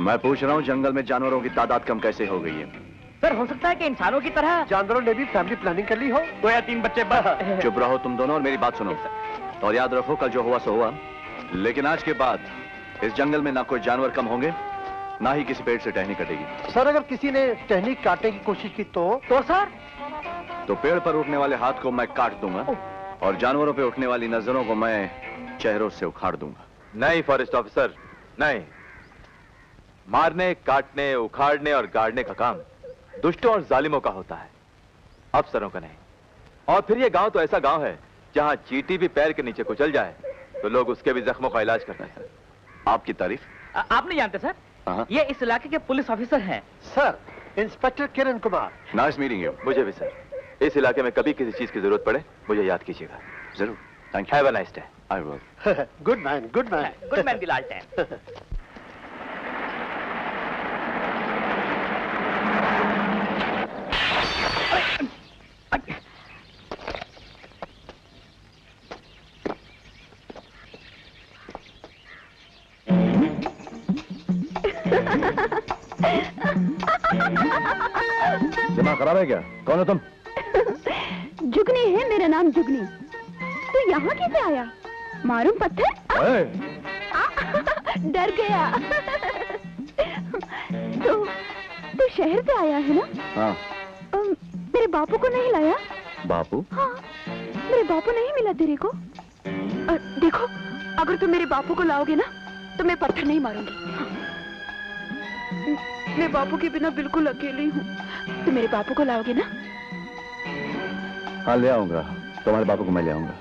मैं पूछ रहा हूँ जंगल में जानवरों की तादाद कम कैसे हो गई है? सर हो सकता है कि इंसानों की तरह जानवरों ने भी फैमिली प्लानिंग कर ली हो। 2 या 3 बच्चे बस। चुप रहो तुम दोनों और मेरी बात सुनो। और याद रखो कल जो हुआ सो हुआ, लेकिन आज के बाद इस जंगल में ना कोई जानवर कम होंगे, ना ही किसी पेड़ से टहनी कटेगी। सर अगर किसी ने टहनी काटने की कोशिश की तो सर तो पेड़ पर उठने वाले हाथ को मैं काट दूंगा और जानवरों पे उठने वाली नजरों को मैं चेहरों से उखाड़ दूंगा। नहीं फॉरेस्ट ऑफिसर, नहीं। मारने, काटने, उखाड़ने और गाड़ने का काम दुष्टों और जालिमों का होता है, अफसरों का नहीं। और फिर ये गांव तो ऐसा गांव है जहां चींटी भी पैर के नीचे कुचल जाए तो लोग उसके भी जख्मों का इलाज करते हैं। आपकी तारीफ? आप नहीं जानते सर, ये इस इलाके के पुलिस ऑफिसर हैं। Sir inspector Kiran Kumar. Nice meeting you. मुझे भी सर। इस इलाके में कभी किसी चीज की जरूरत पड़े मुझे याद कीजिएगा। जरूर। Thank you. Have a nice day. I will. Good man, good man. Good man दी लालटेन। दिमाग खराब है क्या? कौन हो तुम? जुगनी है मेरा नाम, जुगनी। तू यहाँ कैसे आया? मारूं पत्थर? डर गया। तू शहर से आया है ना? हाँ। मेरे बापू को नहीं लाया? बापू? हाँ, मेरे बापू नहीं मिला तेरे को? देखो, अगर तुम मेरे बापू को लाओगे ना तो मैं पत्थर नहीं मारूंगी। मैं बापू के बिना बिल्कुल अकेली हूँ। तुम मेरे बापू को लाओगे ना? हाँ ले आऊंगा, तुम्हारे बापू को मैं ले आऊंगा।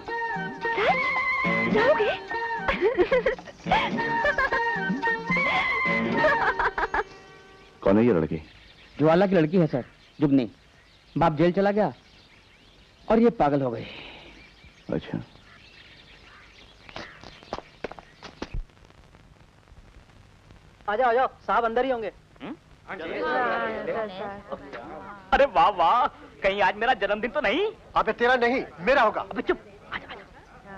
सच? लाओगे? कौन है ये लड़की? ज्वाला की लड़की है सर, जुगनी। बाप जेल चला गया और ये पागल हो गई। अच्छा। आ जाओ साहब अंदर ही होंगे। अरे वाह वाह, कहीं आज मेरा जन्मदिन तो नहीं? अबे तेरा नहीं, मेरा होगा। अबे चुप। आजा।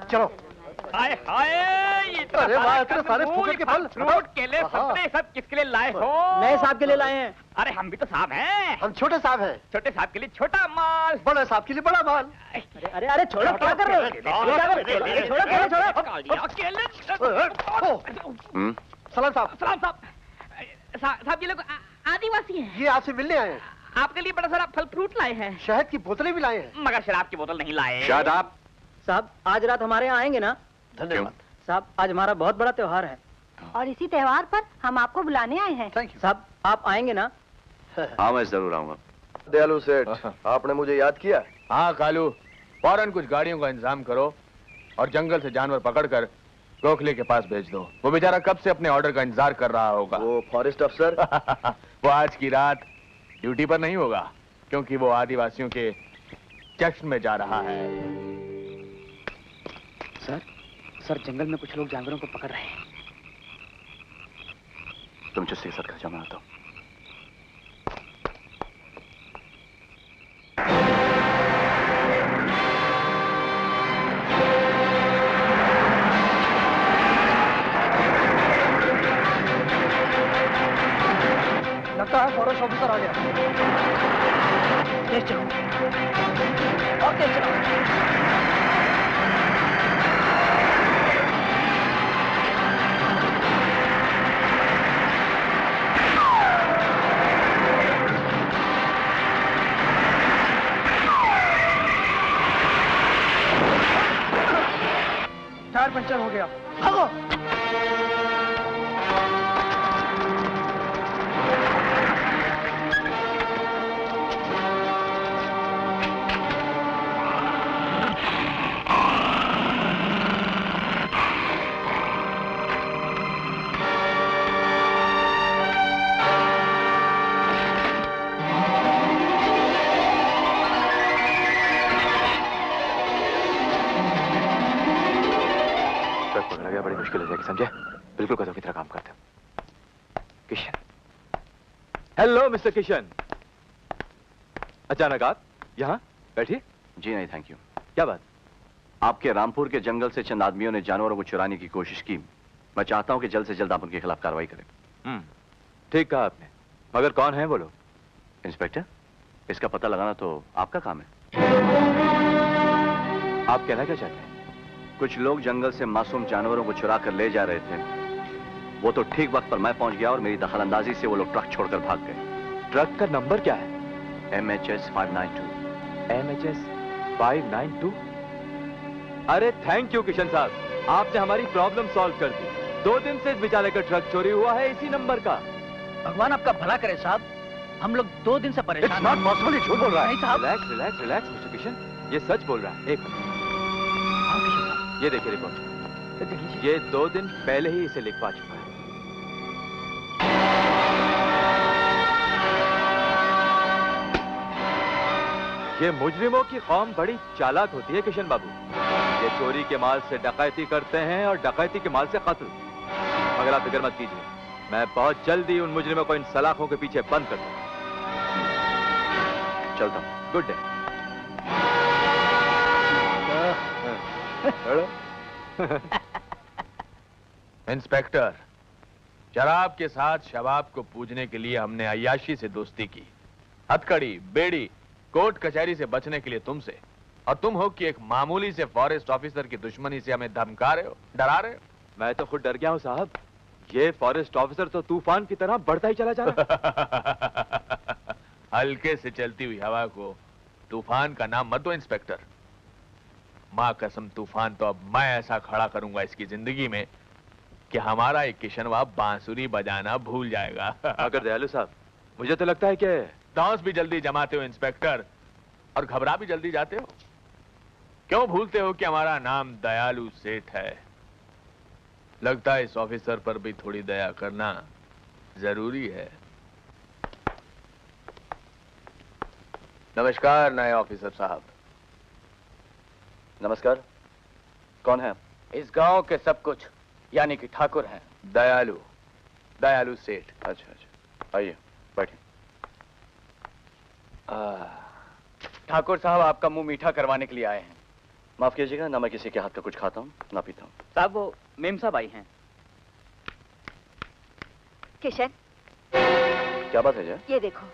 चलो। हाय हाय, अरे वाह, इतने सारे फूल के फल, फ्रूट, केले, संतरे सब किसके लिए लाए हो? नए साहब के लिए लाए हैं। अरे हम भी तो साहब हैं। हम छोटे साहब हैं। छोटे साहब के लिए छोटा माल, बड़े साहब के लिए बड़ा माल। अरे अरे छोड़ो, क्या कर रहे हो? सलाम साहब। सलाम साहब। साहब ये लोग आदिवासी हैं। ये आपसे मिलने आए हैं। आपके लिए बड़ा सारा फल फ्रूट लाए हैं। शहद की बोतलें भी लाए हैं। मगर शराब की बोतल नहीं लाए। शायद आप साहब आज रात हमारे यहाँ आएंगे ना? धन्यवाद साहब, आज हमारा बहुत बड़ा त्योहार है और इसी त्योहार पर हम आपको बुलाने आए हैं। थैंक यू साहब। आप आएंगे ना? हाँ मैं जरूर आऊंगा। दयालु सेठ, आपने मुझे याद किया? हाँ कालू, फौरन कुछ गाड़ियों का इंतजाम करो और जंगल से जानवर पकड़कर गोखले के पास भेज दो। वो बेचारा कब से अपने ऑर्डर का इंतजार कर रहा होगा। वो फॉरेस्ट अफसर वो आज की रात ड्यूटी पर नहीं होगा क्योंकि वो आदिवासियों के जश्न में जा रहा है। सर जंगल में कुछ लोग जानवरों को पकड़ रहे हैं। तुम चुस्सी के साथ घर जाना आता हूँ। लगता है फॉरेस्ट ऑफिसर आ गया। तेज चलो और तेज चलो। टायर पंचर हो गया। भागो। बड़ी मुश्किल हो जाएगी, समझे? बिल्कुल कदों की तरह काम करते। किशन। Hello mister Kishan. अचानक आप यहाँ बैठिए। जी नहीं थैंक यू। क्या बात? आपके रामपुर के जंगल से चंद आदमियों ने जानवरों को चुराने की कोशिश की मैं चाहता हूं कि जल्द से जल्द आप उनके खिलाफ कार्रवाई करें। ठीक कहा आपने, मगर कौन है वो लोग? इंस्पेक्टर, इसका पता लगाना तो आपका काम है। आप कहना क्या चाहते हैं? कुछ लोग जंगल से मासूम जानवरों को चुरा कर ले जा रहे थे। वो तो ठीक वक्त पर मैं पहुंच गया और मेरी दखलंदाजी से वो लोग ट्रक छोड़कर भाग गए। ट्रक का नंबर क्या है? MHS 592। MHS 592? अरे थैंक यू किशन साहब, आपने हमारी प्रॉब्लम सॉल्व कर दी। 2 दिन से इस बेचारे का ट्रक चोरी हुआ है इसी नंबर का। भगवान आपका भला करे साहब, हम लोग 2 दिन से परेशान It's not possible, ये झूठ बोल रहा है। नहीं साहब। Relax relax relax mister Kishan, ये सच बोल रहा है। एक मिनट, हाँ, किशन साहब, ये देखिए रिपोर्ट। ये देख लीजिए। ये 2 दिन पहले ही इसे लिखवा चुका है। ये मुजरिमों की कौम बड़ी चालाक होती है किशन बाबू। ये चोरी के माल से डकैती करते हैं और डकैती के माल से कत्ल। मगर आप फिक्र मत कीजिए, मैं बहुत जल्दी उन मुजरिमों को इन सलाखों के पीछे बंद कर दूंगा। चलता हूं। Good day. इंस्पेक्टर, शराब के साथ शबाब को पूजने के लिए हमने अय्याशी से दोस्ती की, हथकड़ी, बेड़ी, कोर्ट कचहरी से बचने के लिए तुमसे, और तुम हो कि एक मामूली से फॉरेस्ट ऑफिसर की दुश्मनी से हमें धमका रहे हो, डरा रहे हो। मैं तो खुद डर गया हूं साहब, ये फॉरेस्ट ऑफिसर तो तूफान की तरह बढ़ता ही चला जा रहा है। हल्के से चलती हुई हवा को तूफान का नाम मत दो इंस्पेक्टर। मां कसम, तूफान तो अब मैं ऐसा खड़ा करूंगा इसकी जिंदगी में कि हमारा एक किशनवा बांसुरी बजाना भूल जाएगा। मगर दयालु साहब, मुझे तो लगता है कि दांस भी जल्दी जमाते हो इंस्पेक्टर, और घबरा भी जल्दी जाते हो। क्यों भूलते हो कि हमारा नाम दयालु सेठ है? लगता है इस ऑफिसर पर भी थोड़ी दया करना जरूरी है। नमस्कार नए ऑफिसर साहब। नमस्कार, कौन है आप? इस गांव के सब कुछ, यानी कि ठाकुर हैं। दयालु, दयालु सेठ। अच्छा अच्छा, आइए बैठिए। ठाकुर साहब आपका मुंह मीठा करवाने के लिए आए हैं। माफ कीजिएगा, ना मैं किसी के हाथ का कुछ खाता हूँ ना पीता हूँ। साहब वो मेम साहब आई हैं। किशन, क्या बात है जय? ये देखो,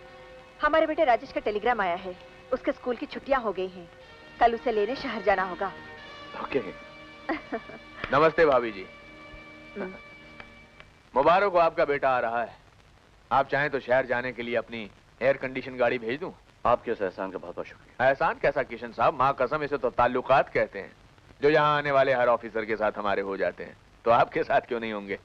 हमारे बेटे राजेश का टेलीग्राम आया है। उसके स्कूल की छुट्टियां हो गई हैं। कल उसे लेने शहर जाना होगा। ओके। नमस्ते भाभी जी। मुबारक हो, आपका बेटा आ रहा है। आप चाहें तो शहर जाने के लिए अपनी एयर कंडीशन गाड़ी भेज दूं? आपके इस एहसान का बहुत बहुत शुक्रिया। एहसान कैसा किशन साहब, मां कसम इसे तो ताल्लुकात कहते हैं, जो यहाँ आने वाले हर ऑफिसर के साथ हमारे हो जाते हैं। तो आपके साथ क्यों नहीं होंगे?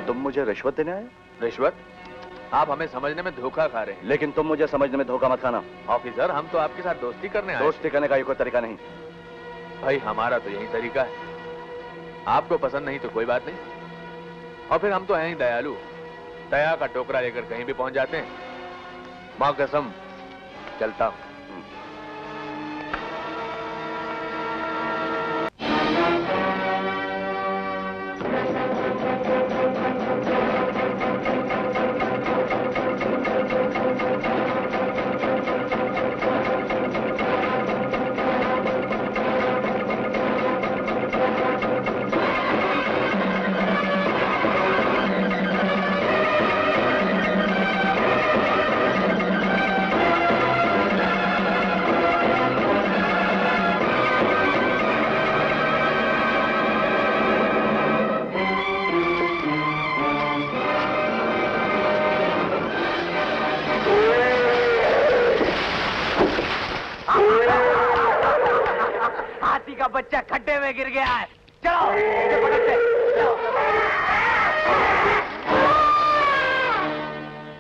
तुम मुझे रिश्वत देने आए? रिश्वत? आप हमें समझने में धोखा खा रहे हैं। लेकिन तुम मुझे समझने में धोखा मत खाना। ऑफिसर, हम तो आपके साथ दोस्ती करने आए। दोस्ती करने का ये कोई तरीका नहीं। भाई हमारा तो यही तरीका है। आपको पसंद नहीं तो कोई बात नहीं, और फिर हम तो हैं ही दयालु। दया का टोकरा लेकर कहीं भी पहुंच जाते हैं। मां कसम, चलता हूं। बच्चा खड्डे में गिर गया है। चलो इसे पकड़ते हैं।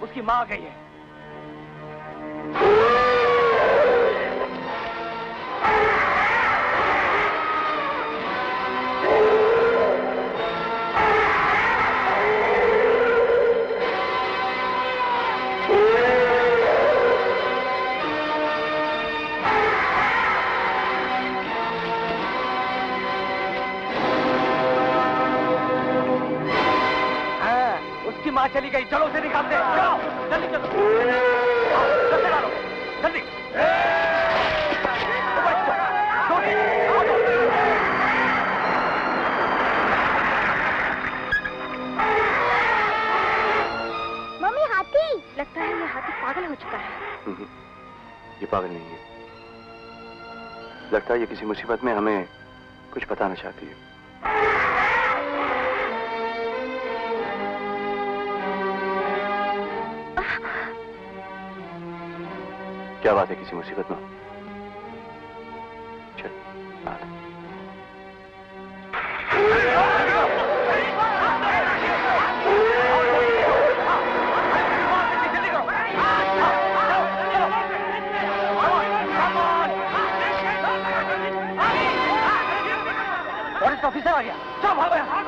उसकी मां आ गई है। मां चली गई। चलो उसे निकालते हैं। चलो जल्दी चलो, जल्दी डालो, जल्दी पागल हो चुका है। ये पागल नहीं है, लगता है ये किसी मुसीबत में हमें कुछ बताना चाहती है। क्या बात है, किसी मुसीबत में? चल बात। फॉरेस्ट ऑफिसर आ गया, चलो भागो यहाँ,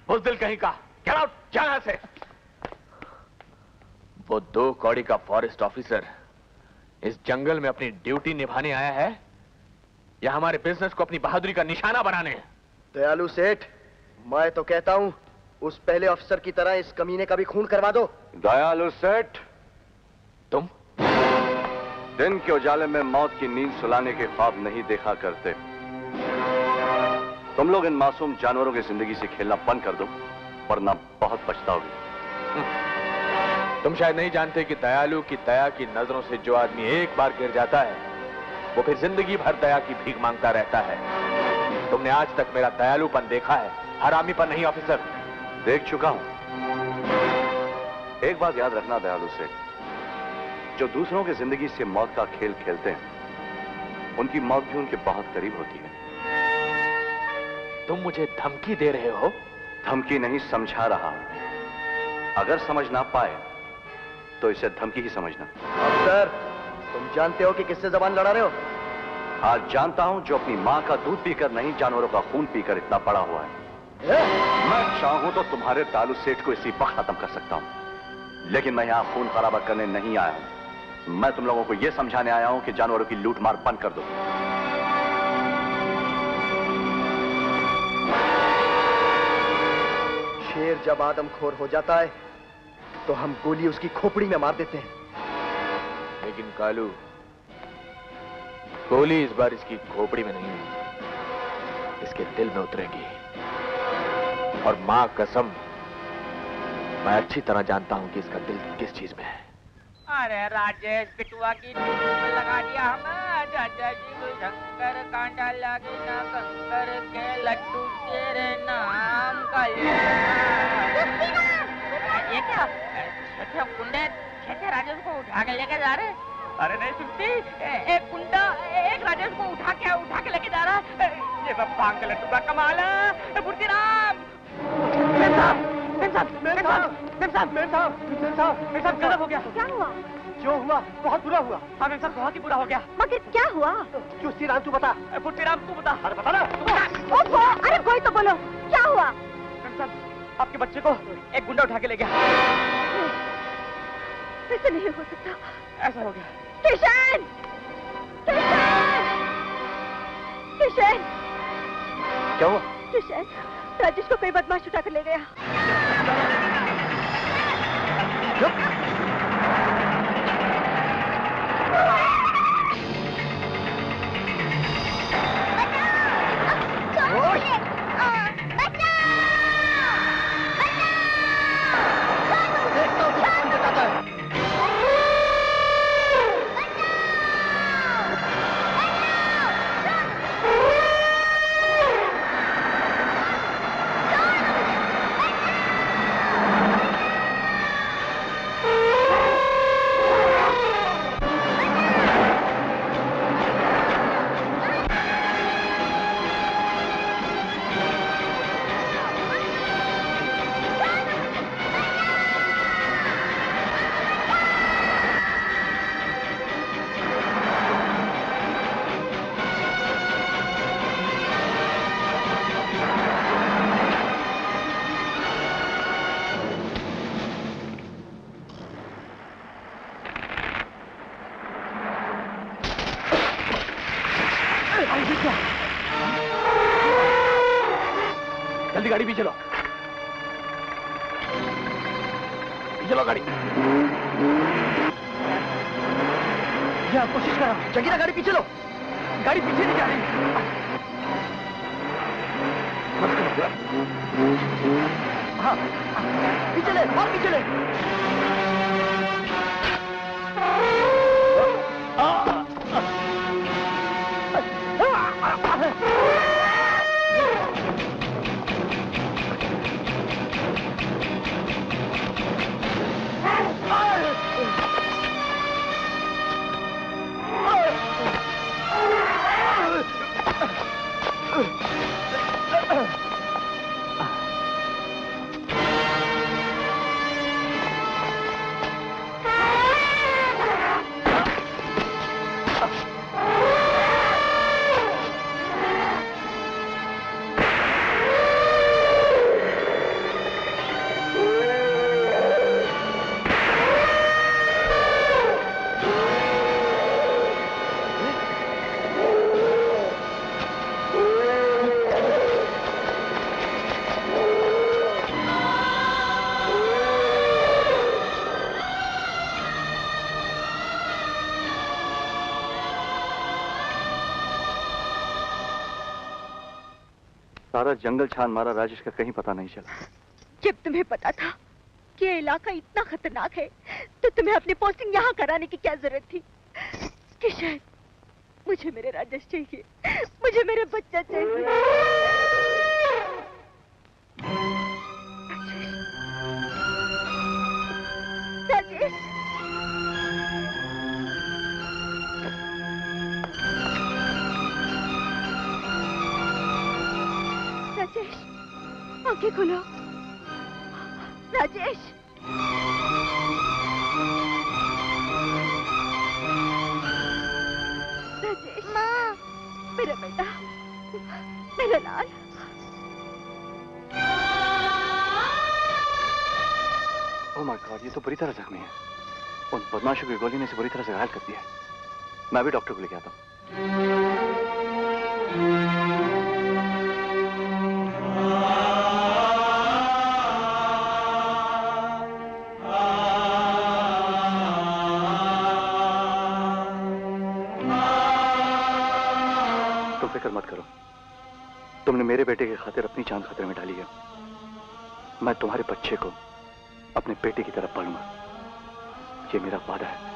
बुज़दिल कहीं का, गेट आउट, जा यहां से। वो 2 कौड़ी का फॉरेस्ट ऑफिसर इस जंगल में अपनी ड्यूटी निभाने आया है या हमारे बिजनेस को अपनी बहादुरी का निशाना बनाने? दयालु सेठ, मैं तो कहता हूं उस पहले अफसर की तरह इस कमीने का भी खून करवा दो। दयालु सेठ, तुम दिन के उजाले में मौत की नींद सुलाने के ख्वाब नहीं देखा करते। तुम लोग इन मासूम जानवरों की जिंदगी से खेलना बंद कर दो, वरना बहुत पछताओगे। तुम शायद नहीं जानते कि दयालु की दया की नजरों से जो आदमी एक बार गिर जाता है वो फिर जिंदगी भर दया की भीख मांगता रहता है। तुमने आज तक मेरा दयालुपन देखा है, हरामीपन नहीं ऑफिसर। देख चुका हूं। एक बात याद रखना दयालु सेठ, जो दूसरों की जिंदगी से मौत का खेल खेलते हैं उनकी मौत भी उनके बहुत करीब होती है। तुम मुझे धमकी दे रहे हो? धमकी नहीं, समझा रहा हूं। अगर समझ ना पाए तो इसे धमकी ही समझना। अफसर, तुम जानते हो कि किससे जबान लड़ा रहे हो? आज जानता हूं, जो अपनी मां का दूध पीकर नहीं जानवरों का खून पीकर इतना बड़ा हुआ है। मैं चाहूं तो तुम्हारे दयालु सेठ को इसी वक्त खत्म कर सकता हूं, लेकिन मैं यहां खून खराबा करने नहीं आया हूं। मैं तुम लोगों को यह समझाने आया हूं कि जानवरों की लूट मार बंद कर दो। शेर जब आदमखोर हो जाता है तो हम गोली उसकी खोपड़ी में मार देते हैं। लेकिन कालू, गोली इस बार इसकी खोपड़ी में नहीं, इसके दिल में उतरेगी। और मां कसम, मैं अच्छी तरह जानता हूं कि इसका दिल किस चीज में है। अरे राजेश बिटुआ की ड्यूटी में लगा दिया हमें। चाचा जी को शंकर कांटा लगे ना कंकर के लड्डू तेरे नाम का ये क्या छठे कुंडे छठे राजेश को उठा के लेके जा रहे? अरे नहीं सुनती, एक कुंडा एक राजेश को उठा के लेके जा रहा है। ये सब भांग के लड्डू का कमाल है। बुर्जीराम गजब हो गया। क्या हुआ? जो हुआ बहुत बुरा हुआ। हाँ मेम साहब, बहुत ही बुरा हो गया। मगर क्या हुआ? चुस्तीराम तू बता। बुर्जीराम तू बता। अरे बता ना। ओहो, अरे कोई तो बोलो, क्या हुआ? मेम साहब, आपके बच्चे को एक गुंडा उठा के ले गया। ऐसे नहीं हो सकता। ऐसा हो गया। किशन! किशन! किशन! क्या हुआ? किशन, राजेश को कोई बदमाश उठा कर ले गया। गाड़ी पीछे, जल्दी गाड़ी पीछे लो, चलो गाड़ी। या कोशिश करो, जगीरा गाड़ी पीछे लो। गाड़ी पीछे नहीं जा रही। हाँ, पीछे ले, और पीछे ले। सारा जंगल छान मारा, राजेश का कहीं पता नहीं चला। जब तुम्हें पता था कि ये इलाका इतना खतरनाक है तो तुम्हें अपनी पोस्टिंग यहाँ कराने की क्या जरूरत थी? कि शायद मुझे मेरे राजेश चाहिए, मुझे मेरे बच्चा चाहिए। राजेश, राजेश, आंखें खोलो। राजेश, राजेश, माँ, मेरा बेटा, मेरा लाल। ओह माय गॉड, ये तो बुरी तरह जख्मी है। उन बदमाशों की गोली ने इसे बुरी तरह से घायल कर दिया है। मैं भी डॉक्टर को लेके आता हूँ। तुम फिक्र मत करो, तुमने मेरे बेटे की खातिर अपनी जान खतरे में डाली है। मैं तुम्हारे बच्चे को अपने बेटे की तरफ पालूंगा, ये मेरा वादा है।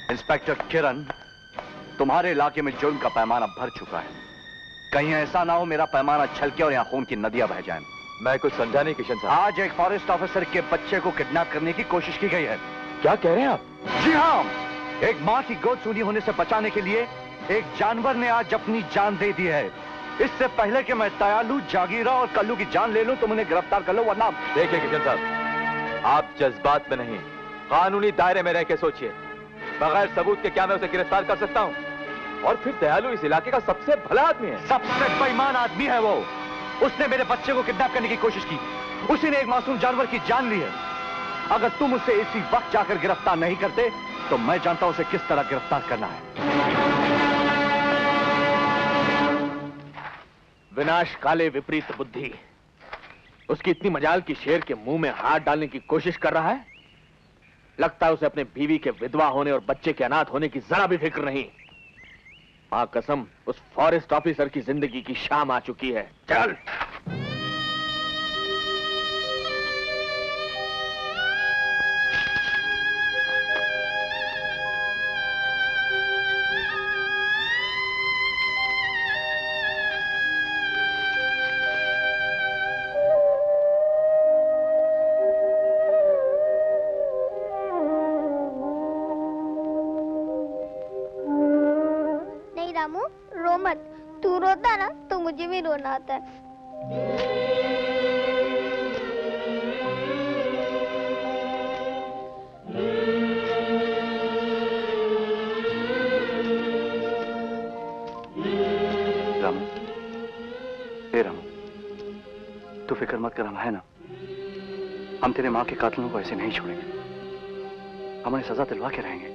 इंस्पेक्टर किरण, तुम्हारे इलाके में जुर्म का पैमाना भर चुका है। कहीं ऐसा ना हो मेरा पैमाना छलके और यहाँ खून की नदियां बह जाएं। मैं कुछ समझा नहीं किशन साहब। आज एक फॉरेस्ट ऑफिसर के बच्चे को किडनैप करने की कोशिश की गई है। क्या कह रहे हैं आप? जी हाँ, एक माँ की गोद सूनी होने से बचाने के लिए एक जानवर ने आज अपनी जान दे दी है। इससे पहले कि मैं दयालु, जागीरा और कल्लू की जान ले लूं, तुम उन्हें गिरफ्तार कर लो, वरना। देखिए किशन साहब, आप जज्बात में नहीं, कानूनी दायरे में रह के सोचिए। बगैर सबूत के क्या मैं उसे गिरफ्तार कर सकता हूं? और फिर दयालु इस इलाके का सबसे भला आदमी है। सबसे बेईमान आदमी है वो। उसने मेरे बच्चे को किडनैप करने की कोशिश की, उसी ने एक मासूम जानवर की जान ली है। अगर तुम उसे इसी वक्त जाकर गिरफ्तार नहीं करते तो मैं जानता हूं उसे किस तरह गिरफ्तार करना है। विनाश काले विपरीत बुद्धि। उसकी इतनी मजाल की शेर के मुंह में हाथ डालने की कोशिश कर रहा है। लगता है उसे अपने बीवी के विधवा होने और बच्चे के अनाथ होने की जरा भी फिक्र नहीं। मां कसम, उस फॉरेस्ट ऑफिसर की जिंदगी की शाम आ चुकी है। चल। तू रोता है ना तो मुझे भी रोना आता है। रामू, ए रामू, तू फिक्र मत कर, हम है ना। हम तेरे माँ के कातिलों को ऐसे नहीं छोड़ेंगे, हम उन्हें सजा दिलवा के रहेंगे।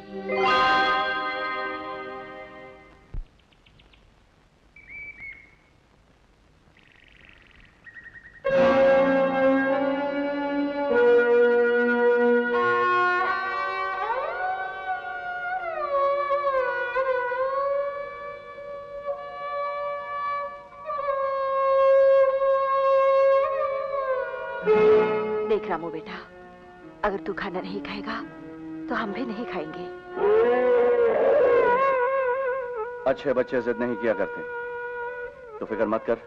देख रामू बेटा, अगर तू खाना नहीं खाएगा तो हम भी नहीं खाएंगे। अच्छे बच्चे जिद नहीं किया करते, तो फिक्र मत कर।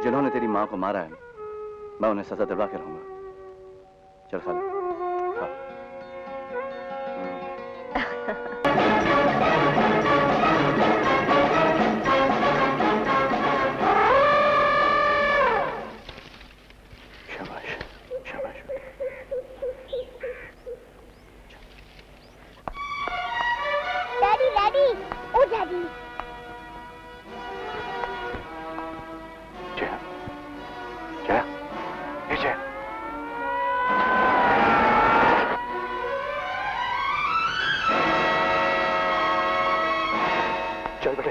जिन्होंने तेरी माँ को मारा है, मैं उन्हें सजा दिलवा के रहूंगा। चल खा ले। चल बेटे।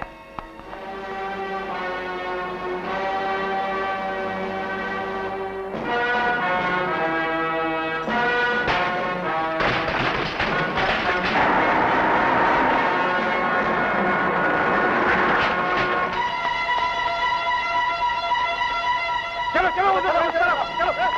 चलो चलो चलो चलो चलो।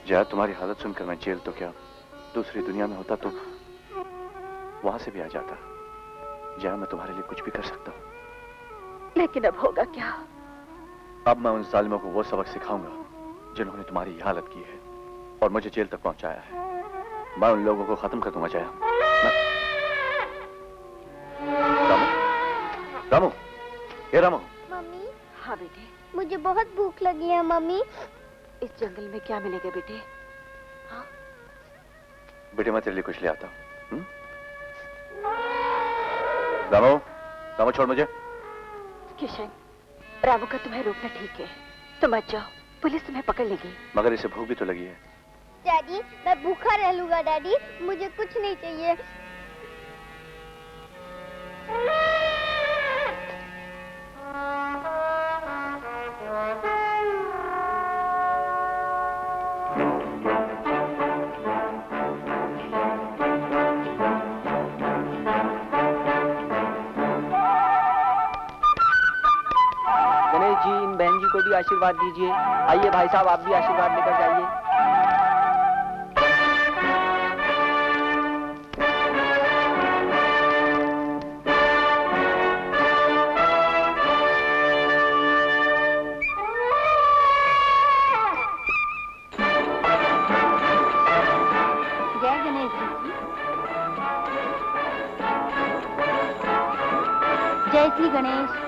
जया, तुम्हारी हालत सुनकर मैं जेल तो क्या दूसरी दुनिया में होता तो वहां से भी आ जाता। जया, मैं तुम्हारे लिए कुछ भी कर सकता हूं। लेकिन अब होगा क्या? अब मैं उन जालिमों को वो सबक सिखाऊंगा जिन्होंने तुम्हारी ये हालत की है और मुझे जेल तक पहुंचाया है। मैं उन लोगों को खत्म कर दूंगा जया। रामू, रामू, हे रामू। मम्मी। हाँ बेटे। मुझे बहुत भूख लगी है मम्मी। इस जंगल में क्या मिलेगा बेटे? हाँ? बेटे, मैं तेरे लिए कुछ ले आता हूँ। रामू, रामू छोड़ मुझे। किशन, रामू का तुम्हें रोकना ठीक है। तुम मत जाओ, पुलिस तुम्हें पकड़ लेगी। मगर इसे भूख भी तो लगी है। डैडी, मैं भूखा रह लूंगा डैडी, मुझे कुछ नहीं चाहिए। गणेश जी, इन बहन जी को भी आशीर्वाद दीजिए। आइए भाई साहब, आप भी आशीर्वाद लेकर जाइए। जय गणेश जी की। जय श्री गणेश।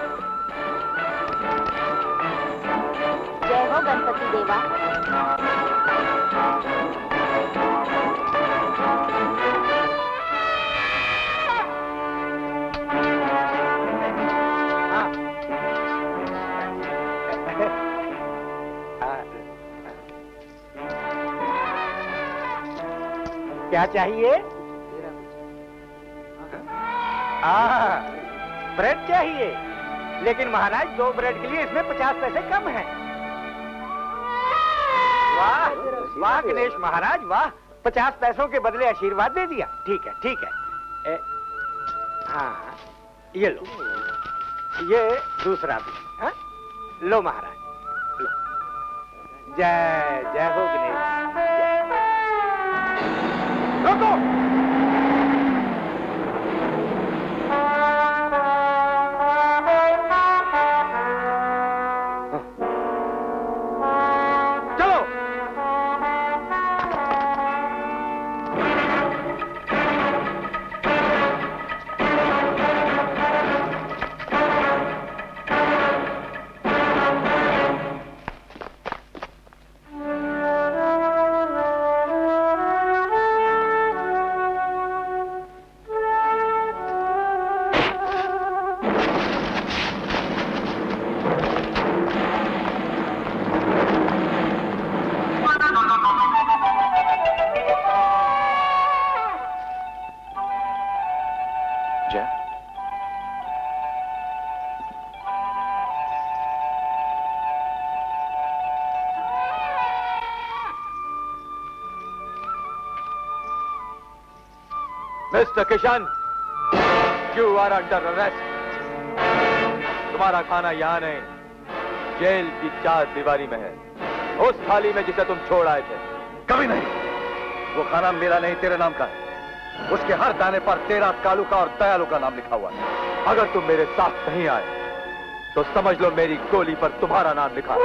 जय हो गणपति देवा। क्या चाहिए? ब्रेड चाहिए, लेकिन महाराज 2 ब्रेड के लिए इसमें 50 पैसे कम हैं। वाह वाह गणेश महाराज वाह, 50 पैसों के बदले आशीर्वाद दे दिया। ठीक है ठीक है। हाँ ये लो, ये दूसरा भी। हाँ? लो महाराज लो। जय जय हो गणेश। रोको, mister Kishan, you are under arrest. तुम्हारा खाना यहाँ नहीं, जेल की 4 दीवारी में है, उस थाली में जिसे तुम छोड़ आए थे। कभी नहीं, वो खाना मेरा नहीं तेरे नाम का है। उसके हर दाने पर तेरा, कालू का और दयालु का नाम लिखा हुआ है। अगर तुम मेरे साथ नहीं आए तो समझ लो मेरी गोली पर तुम्हारा नाम लिखा।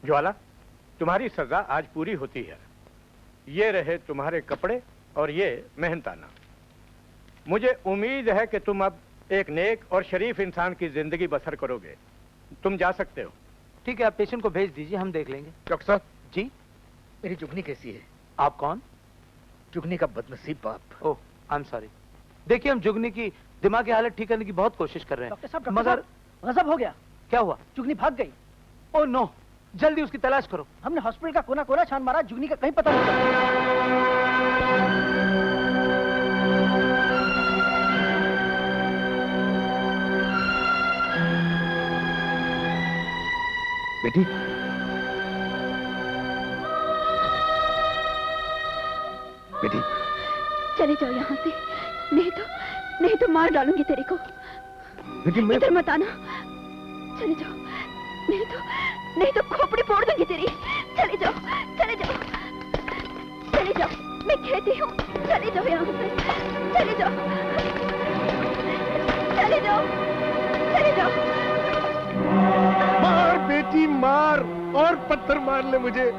ज्वाला, तुम्हारी सजा आज पूरी होती है। ये रहे तुम्हारे कपड़े और ये मेहनताना। मुझे उम्मीद है कि तुम अब एक नेक और शरीफ इंसान की जिंदगी बसर करोगे। तुम जा सकते हो। ठीक है, आप पेशेंट को भेज दीजिए, हम देख लेंगे। डॉक्टर साहब जी, मेरी जुगनी कैसी है? आप कौन? जुगनी का बदनसीब बाप। ओह, आई एम सॉरी। देखिए, हम जुगनी की दिमागी हालत ठीक करने की बहुत कोशिश कर रहे हैं। डॉक्टर साहब, मगर गजब हो गया। क्या हुआ? जुगनी भाग गई। ओह नो, जल्दी उसकी तलाश करो। हमने हॉस्पिटल का कोना कोना छान मारा, जुगनी का कहीं पता नहीं चला। बेटी, बेटी चले जाओ यहाँ से, नहीं तो नहीं तो मार डालूंगी तेरे को। लेकिन मैं इधर मत आना, चले जाओ, नहीं तो खोपड़ी फोड़ दूंगी तेरी। चले जाओ, चले जाओ, चले जाओ, मैं कहती हूँ चले जाओ यहाँ से, चले जाओ, चले जाओ, चले जाओ। मार बेटी मार, और पत्थर मार ले मुझे।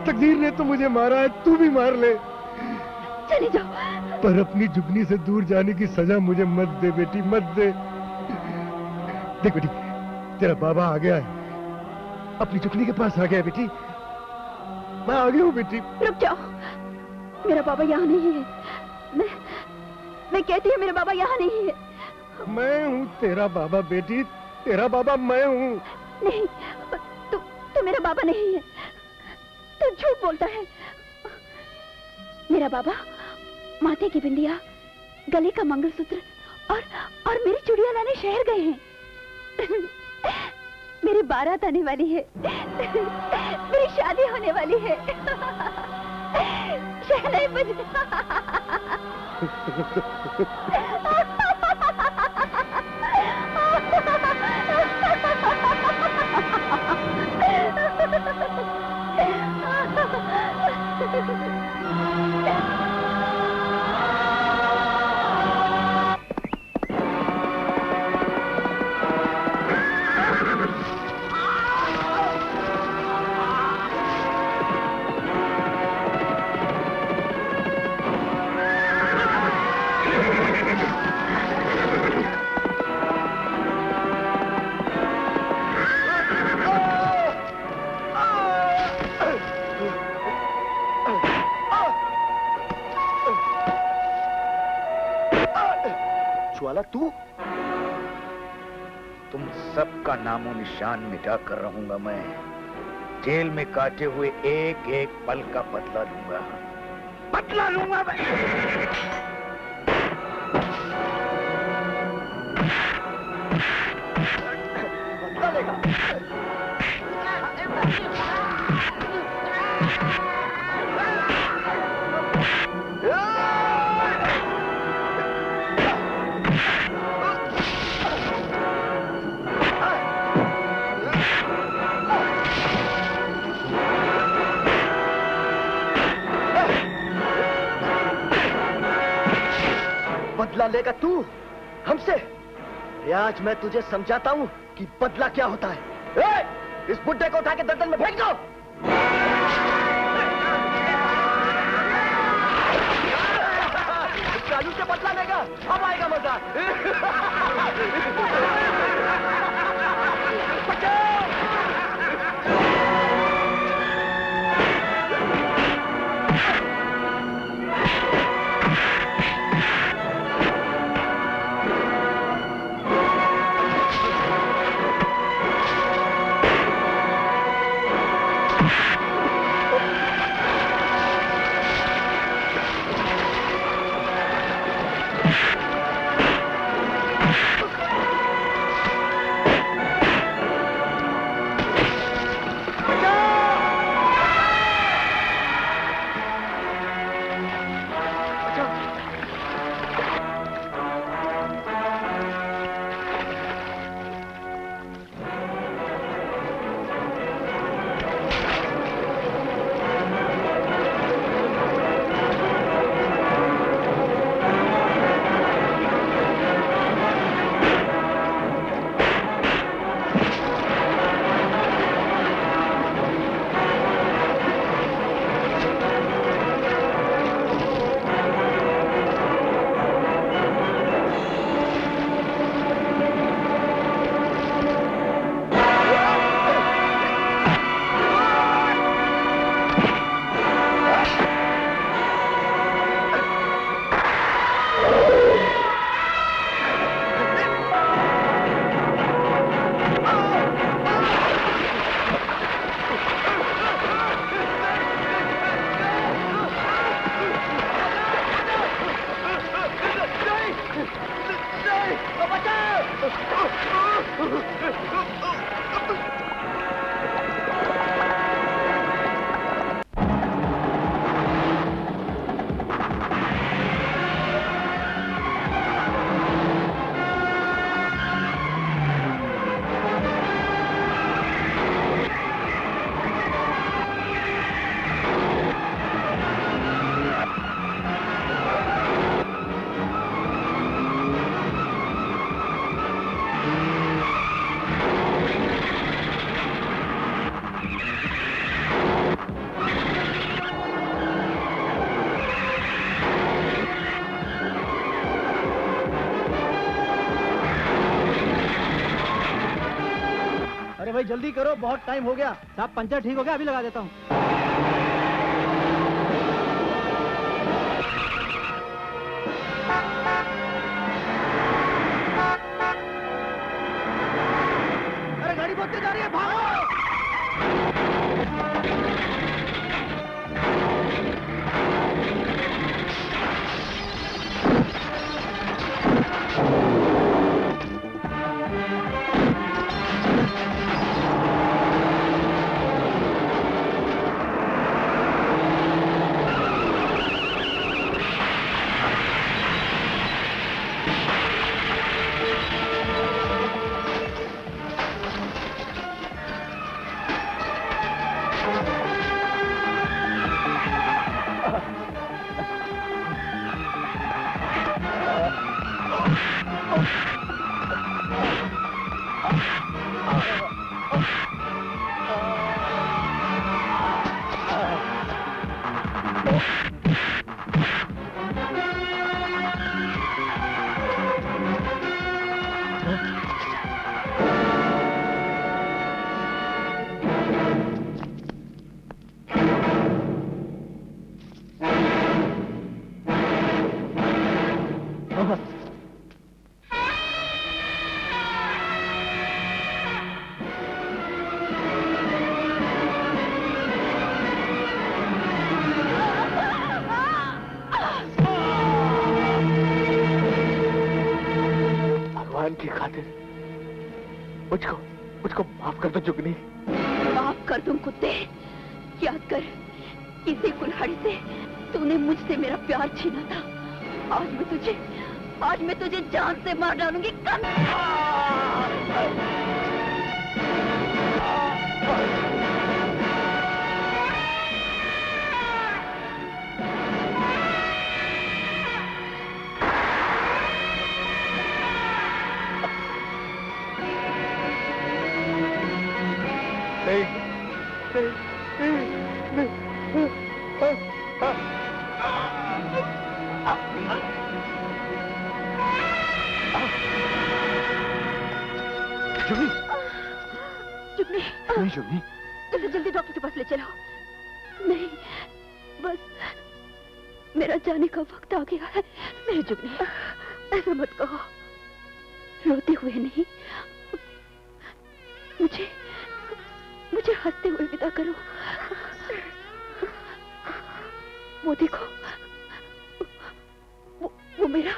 तकदीर ने तो मुझे मारा है, तू भी मार ले। चले जाओ। पर अपनी जुगनी से दूर जाने की सजा मुझे मत दे बेटी, मत दे। देख बेटी, तेरा बाबा आ गया है, अपनी जुगनी के पास आ गया है बेटी। मैं आ गया हूँ बेटी। रुक जाओ, मेरा बाबा यहाँ नहीं है। मैं कहती हूँ मेरा बाबा यहाँ नहीं है। मैं हूँ तेरा बाबा बेटी, तेरा बाबा मैं हूँ। नहीं, तू मेरा बाबा नहीं है, तू झूठ बोलता है। मेरा बाबा माथे की बिंदिया, गले का मंगलसूत्र और मेरी चुड़िया लाने शहर गए हैं। मेरी बारात आने वाली है, मेरी शादी होने वाली है। शहनाई बज ज्वाला तू? तुम सबका नामो निशान मिटा कर रहूंगा मैं। जेल में काटे हुए एक एक पल का बदला लूंगा, बदला लूंगा मैं। बदला लेगा। बदला लेगा तू हमसे? आज मैं तुझे समझाता हूँ कि बदला क्या होता है। इस बुड्ढे को उठा के दर्दन में फेंक दो। चालू से बदला लेगा, अब आएगा मजा। भाई जल्दी करो, बहुत टाइम हो गया। साहब पंचर ठीक हो गया, अभी लगा देता हूँ। अरे गाड़ी बहुत तेज आ रही है, भागो। भगवान की खातिर मुझको माफ कर दो जुगनी। माफ कर दूं कुत्ते। याद कर, इसी कुल्हाड़ी से तूने मुझसे मेरा प्यार छीना था। आज मैं तुझे जान से मार डालूंगी। जुगनी, इसे जल्दी डॉक्टर के पास ले चलो। नहीं, बस मेरा जाने का वक्त आ गया है। मेरे जुगनी, ऐसा मत कहो। रोते हुए नहीं, मुझे हंसते हुए विदा करो। वो देखो, वो मेरा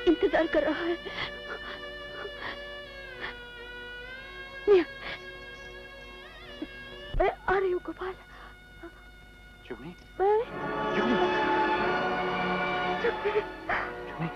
इंतजार कर रहा है। मैं आ रही हूँ गोपाल। जुगनी, मैं जुगनी, जुगनी। जुगनी।